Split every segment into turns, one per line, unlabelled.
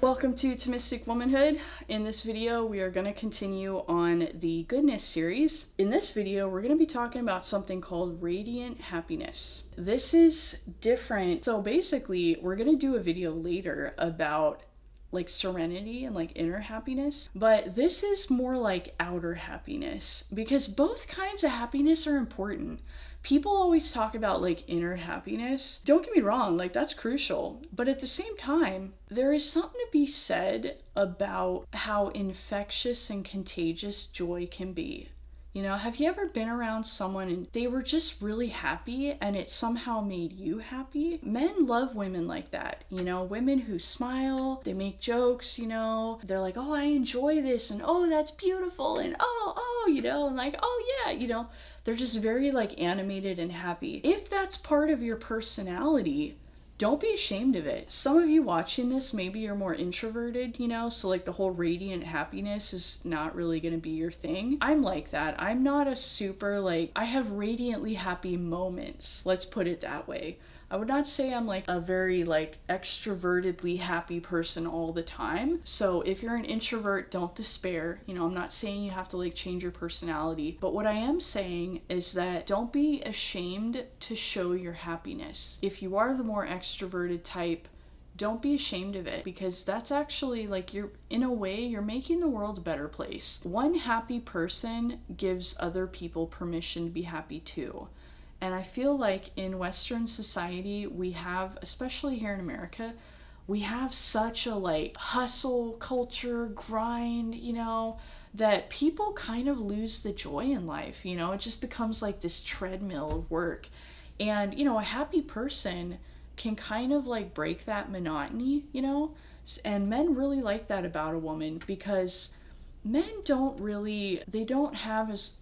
Welcome to Thomistic Womanhood. In this video, we are going to continue on the goodness series. In this video, we're going to be talking about something called radiant happiness. This is different. So basically, we're going to do a video later about like serenity and like inner happiness, but this is more like outer happiness because both kinds of happiness are important. People always talk about like inner happiness. Don't get me wrong, like that's crucial. But at the same time, there is something to be said about how infectious and contagious joy can be. You know, have you ever been around someone and they were just really happy and it somehow made you happy? Men love women like that, you know, women who smile, they make jokes, you know, they're like, oh, I enjoy this, and oh, that's beautiful, and oh, you know, and like, oh yeah, you know, they're just very like animated and happy. If that's part of your personality, don't be ashamed of it. Some of you watching this, maybe you're more introverted, you know, so like the whole radiant happiness is not really gonna be your thing. I'm like that. I'm not a super like, I have radiantly happy moments. Let's put it that way. I would not say I'm like a very like extrovertedly happy person all the time. So if you're an introvert, don't despair. You know, I'm not saying you have to like change your personality, but what I am saying is that don't be ashamed to show your happiness. If you are the more extroverted type, don't be ashamed of it, because that's actually like, you're in a way, you're making the world a better place. One happy person gives other people permission to be happy too. And I feel like in Western society, we have, especially here in America, we have such a like hustle culture, grind, you know, that people kind of lose the joy in life. You know, it just becomes like this treadmill of work. And, you know, a happy person can kind of like break that monotony, you know, and men really like that about a woman, because men don't really, they don't have as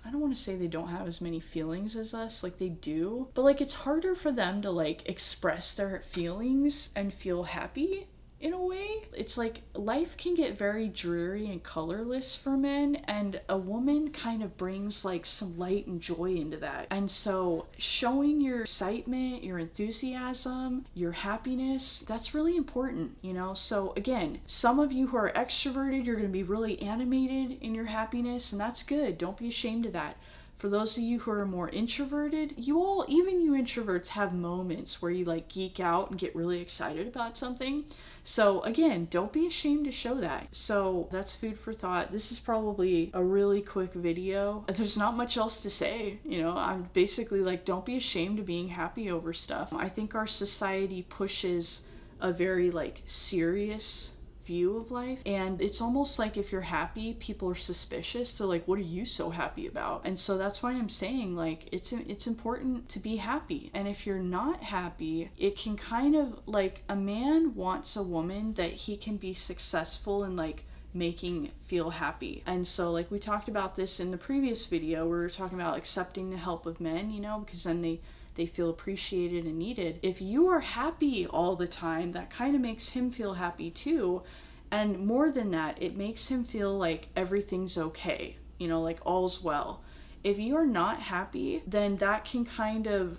I don't want to say they don't have as many feelings as us, like they do, but like it's harder for them to like express their feelings and feel happy in a way. It's like life can get very dreary and colorless for men, and a woman kind of brings like some light and joy into that. And so showing your excitement, your enthusiasm, your happiness, that's really important, you know? So again, some of you who are extroverted, you're going to be really animated in your happiness, and that's good. Don't be ashamed of that. For those of you who are more introverted, even you introverts have moments where you like geek out and get really excited about something. So again, don't be ashamed to show that. So that's food for thought. This is probably a really quick video. There's not much else to say, you know. I'm basically like, don't be ashamed of being happy over stuff. I think our society pushes a very like serious view of life, and it's almost like if you're happy, people are suspicious. They're like, what are you so happy about? And so that's why I'm saying like it's important to be happy. And if you're not happy, it can kind of like, a man wants a woman that he can be successful in like making feel happy. And so like we talked about this in the previous video, where we were talking about accepting the help of men, you know, because then they feel appreciated and needed. If you are happy all the time, that kind of makes him feel happy too. And more than that, it makes him feel like everything's okay, you know, like all's well. If you're not happy, then that can kind of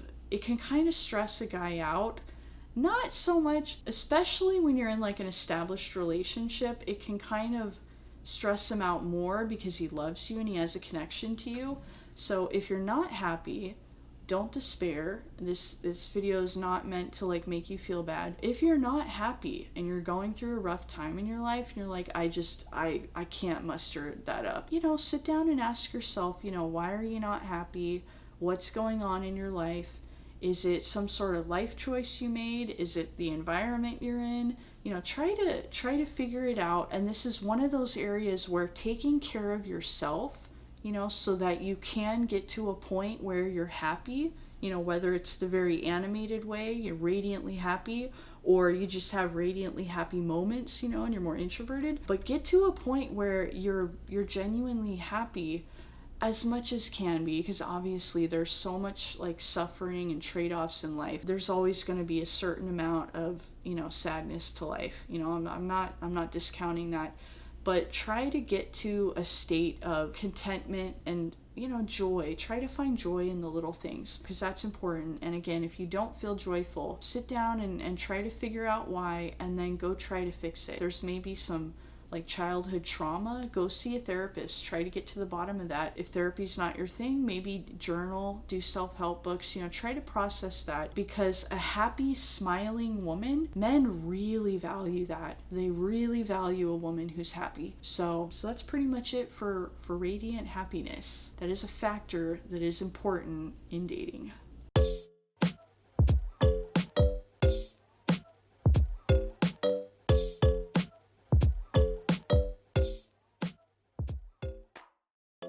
stress a guy out. Not so much, especially when you're in like an established relationship, it can kind of stress him out more because he loves you and he has a connection to you. So if you're not happy, don't despair. This video is not meant to like make you feel bad. If you're not happy and you're going through a rough time in your life and you're like, I can't muster that up, you know, sit down and ask yourself, you know, why are you not happy? What's going on in your life? Is it some sort of life choice you made? Is it the environment you're in? You know, try to figure it out. And this is one of those areas where taking care of yourself, you know, so that you can get to a point where you're happy, you know, whether it's the very animated way, you're radiantly happy, or you just have radiantly happy moments, you know, and you're more introverted, but get to a point where you're genuinely happy as much as can be, because obviously there's so much like suffering and trade-offs in life. There's always going to be a certain amount of, you know, sadness to life. You know, I'm not discounting that, but try to get to a state of contentment and, joy. Try to find joy in the little things, because that's important. And again, if you don't feel joyful, sit down and try to figure out why, and then go try to fix it. There's maybe some like childhood trauma, go see a therapist. Try to get to the bottom of that. If therapy's not your thing, maybe journal, do self-help books, try to process that, because a happy, smiling woman, men really value that. They really value a woman who's happy. So that's pretty much it for radiant happiness. That is a factor that is important in dating.